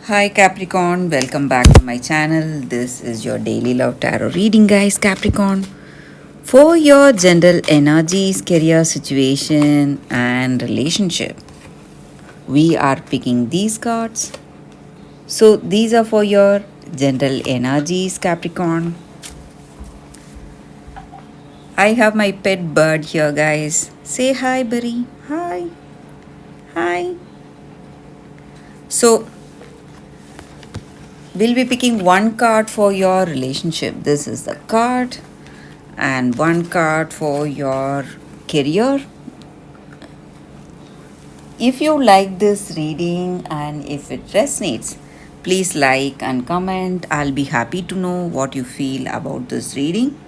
Hi Capricorn, welcome back to my channel. This is your daily love tarot reading, guys. Capricorn, for your general energies, career situation, and relationship, we are picking these cards. So, these are for your general energies, Capricorn. I have my pet bird here, guys. Say hi, Barry. Hi. Hi. So, we'll be picking one card for your relationship. This is the card, and one card for your career. If you like this reading and if it resonates, please like and comment. I'll be happy to know what you feel about this reading.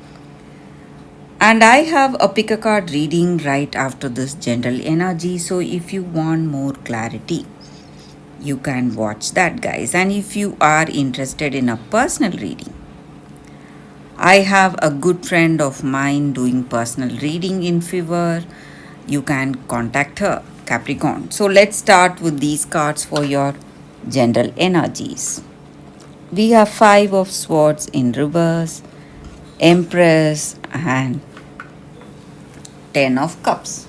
And I have a pick a card reading right after this general energy. So if you want more clarity, you can watch that, guys. And if you are interested in a personal reading, I have a good friend of mine doing personal reading in Fever. You can contact her, Capricorn. So let's start with these cards for your general energies. We have Five of Swords in reverse, Empress, and Ten of Cups.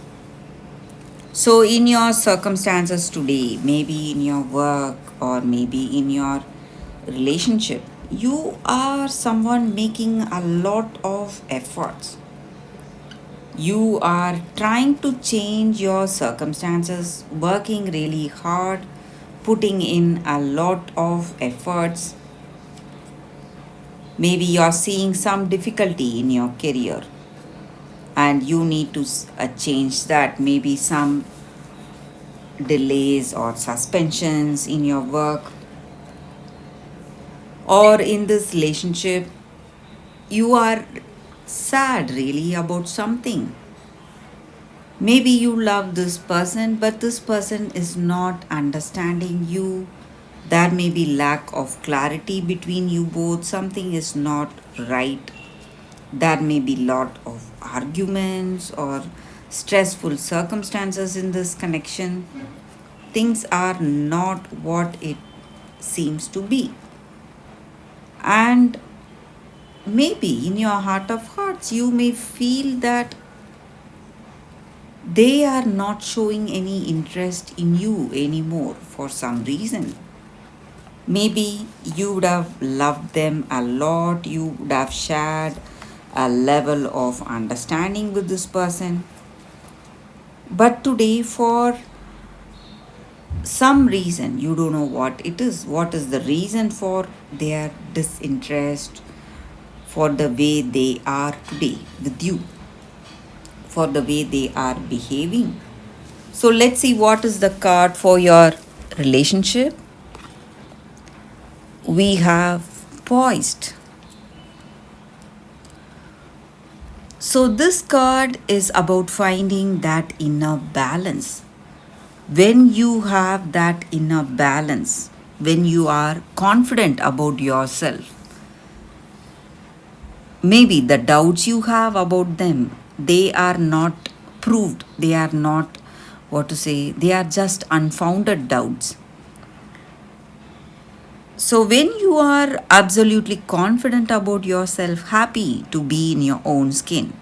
So, in your circumstances today, maybe in your work or maybe in your relationship, you are someone making a lot of efforts. You are trying to change your circumstances, working really hard, putting in a lot of efforts. Maybe you're seeing some difficulty in your career and you need to change that. Maybe some delays or suspensions in your work or in this relationship. You are sad really about something. Maybe you love this person, but this person is not understanding you. There may be lack of clarity between you both. Something is not right. There may be lot of arguments or stressful circumstances in this connection. Things are not what it seems to be. And maybe in your heart of hearts, you may feel that they are not showing any interest in you anymore for some reason. Maybe you would have loved them a lot, you would have shared a level of understanding with this person. But today, for some reason, you don't know what it is. What is the reason for their disinterest, for the way they are today with you, for the way they are behaving? So let's see what is the card for your relationship. We have Poised. So this card is about finding that inner balance. When you have that inner balance, when you are confident about yourself, maybe the doubts you have about them, they are not proved, they are not, what to say, they are just unfounded doubts. So, when you are absolutely confident about yourself, happy to be in your own skin,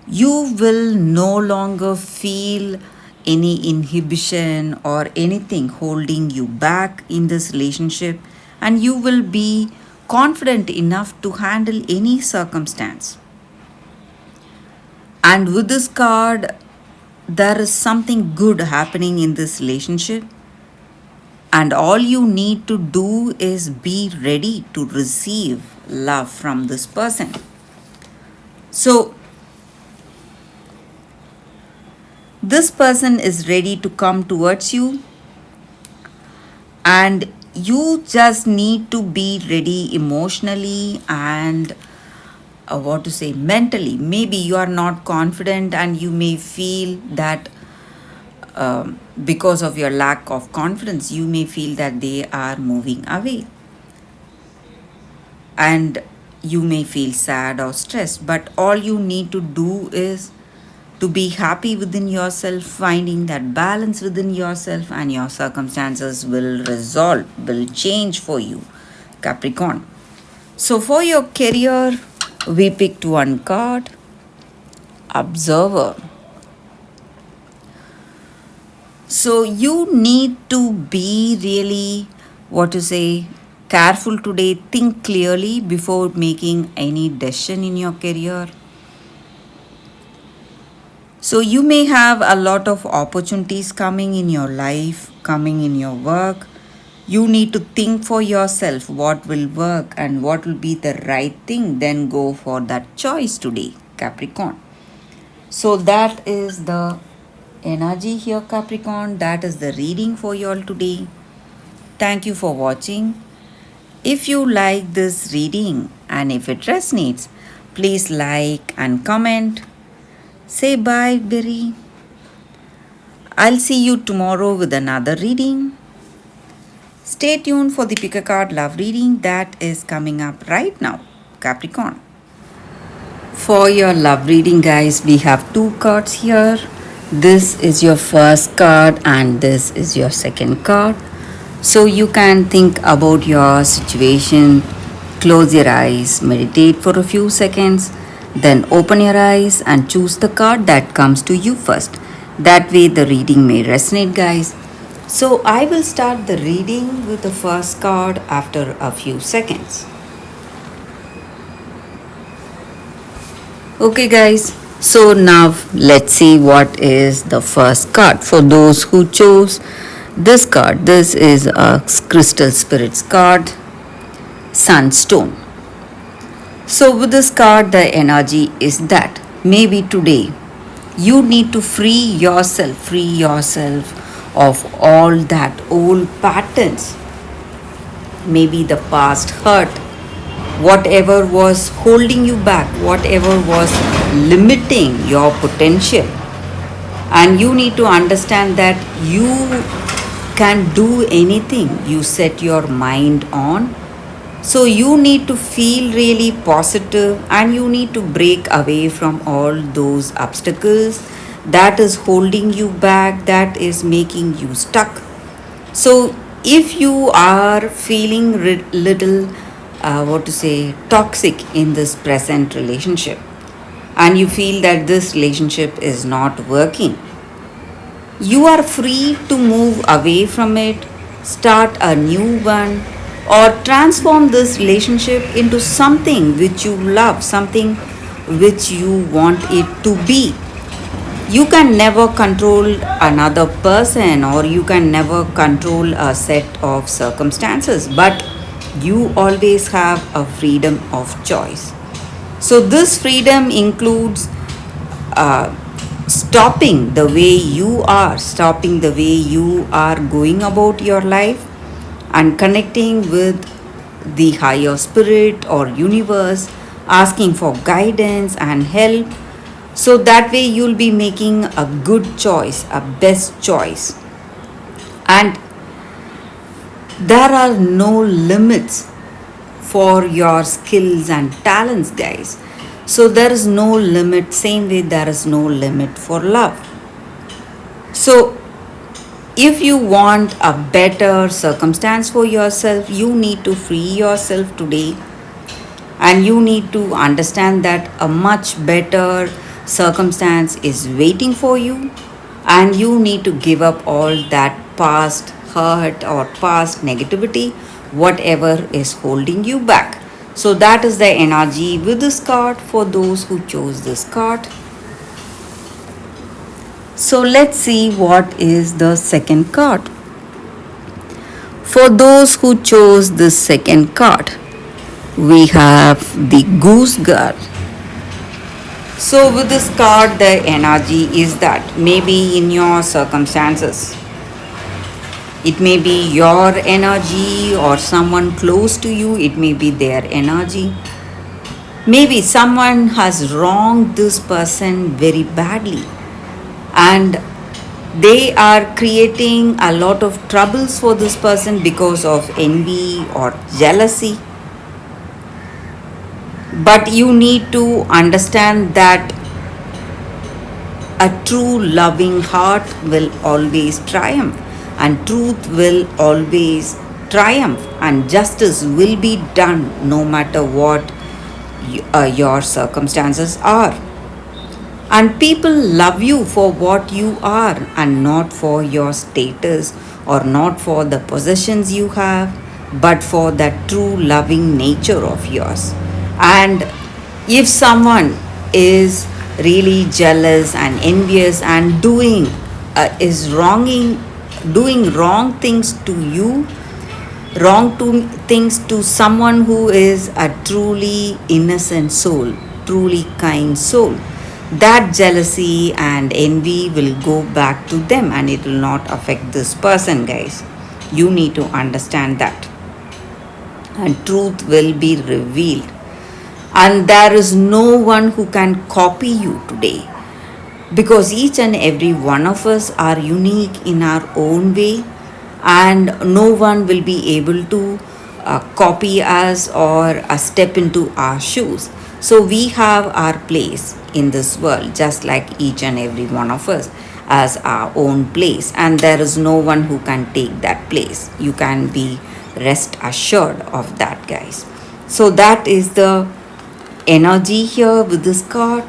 you will no longer feel any inhibition or anything holding you back in this relationship, and you will be confident enough to handle any circumstance. And with this card, there is something good happening in this relationship, and all you need to do is be ready to receive love from this person. So, this person is ready to come towards you, and you just need to be ready emotionally and what to say, mentally. Maybe you are not confident, and you may feel that because of your lack of confidence, you may feel that they are moving away. And you may feel sad or stressed, but all you need to do is to be happy within yourself, finding that balance within yourself, and your circumstances will resolve, will change for you, Capricorn. So, for your career, we picked one card, Observer. So, you need to be really, what to say, careful today. Think clearly before making any decision in your career. So, you may have a lot of opportunities coming in your life, coming in your work. You need to think for yourself what will work and what will be the right thing, then go for that choice today, Capricorn. So, that is the energy here, Capricorn. That is the reading for you all today. Thank you for watching. If you like this reading and if it resonates, please like and comment. Say bye, Berry. I'll see you tomorrow with another reading. Stay tuned for the pick a card love reading that is coming up right now, Capricorn. For your love reading, guys, we have two cards here. This is your first card and this is your second card. So you can think about your situation, close your eyes, meditate for a few seconds, then open your eyes and choose the card that comes to you first. That way the reading may resonate, guys. So I will start the reading with the first card after a few seconds. Okay, guys. So now let's see what is the first card. For those who chose this card, this is a Crystal Spirits card, Sunstone. So with this card, the energy is that maybe today you need to free yourself of all that old patterns, maybe the past hurt, whatever was holding you back, whatever was limiting your potential. And you need to understand that you can do anything you set your mind on. So you need to feel really positive and you need to break away from all those obstacles that is holding you back, that is making you stuck. So if you are feeling little toxic in this present relationship and you feel that this relationship is not working, you are free to move away from it, start a new one, or transform this relationship into something which you love, something which you want it to be. You can never control another person or you can never control a set of circumstances, but you always have a freedom of choice. So, this freedom includes stopping the way you are, stopping the way you are going about your life, and connecting with the higher spirit or universe, asking for guidance and help. So that way you'll be making a good choice, a best choice. And there are no limits for your skills and talents, guys. So there is no limit, same way there is no limit for love. So if you want a better circumstance for yourself, you need to free yourself today and you need to understand that a much better circumstance is waiting for you and you need to give up all that past hurt or past negativity, whatever is holding you back. So that is the energy with this card for those who chose this card. So let's see what is the second card. For those who chose this second card, we have the Goose Girl. So with this card, the energy is that maybe in your circumstances, it may be your energy or someone close to you, it may be their energy. Maybe someone has wronged this person very badly and they are creating a lot of troubles for this person because of envy or jealousy. But you need to understand that a true loving heart will always triumph, and truth will always triumph, and justice will be done no matter what your circumstances are. And people love you for what you are and not for your status or not for the possessions you have, but for that true loving nature of yours. And if someone is really jealous and envious and doing wrong things to you, things to someone who is a truly innocent soul, truly kind soul, that jealousy and envy will go back to them and it will not affect this person, guys. You need to understand that. And truth will be revealed. And there is no one who can copy you today, because each and every one of us are unique in our own way, and no one will be able to copy us or step into our shoes. So we have our place in this world, just like each and every one of us as our own place, and there is no one who can take that place. You can be rest assured of that, guys. So that is the energy here with this card.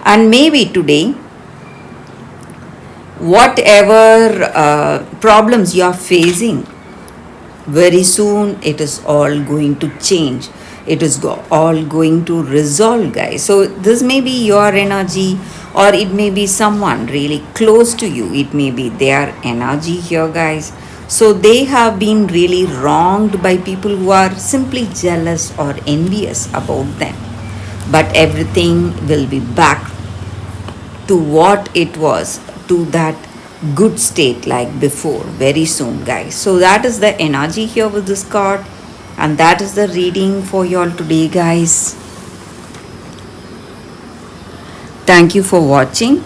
And maybe today, whatever problems you are facing, very soon it is all going to change. It is all going to resolve, guys. So this may be your energy, or it may be someone really close to you. It may be their energy here, guys. So they have been really wronged by people who are simply jealous or envious about them. But everything will be back to what it was, to that good state like before, very soon, guys. So that is the energy here with this card, and that is the reading for you all today, guys. Thank you for watching.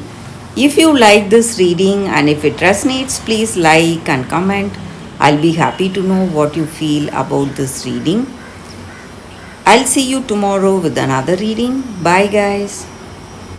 If you like this reading and if it resonates, please like and comment. I'll be happy to know what you feel about this reading. I'll see you tomorrow with another reading. Bye, guys.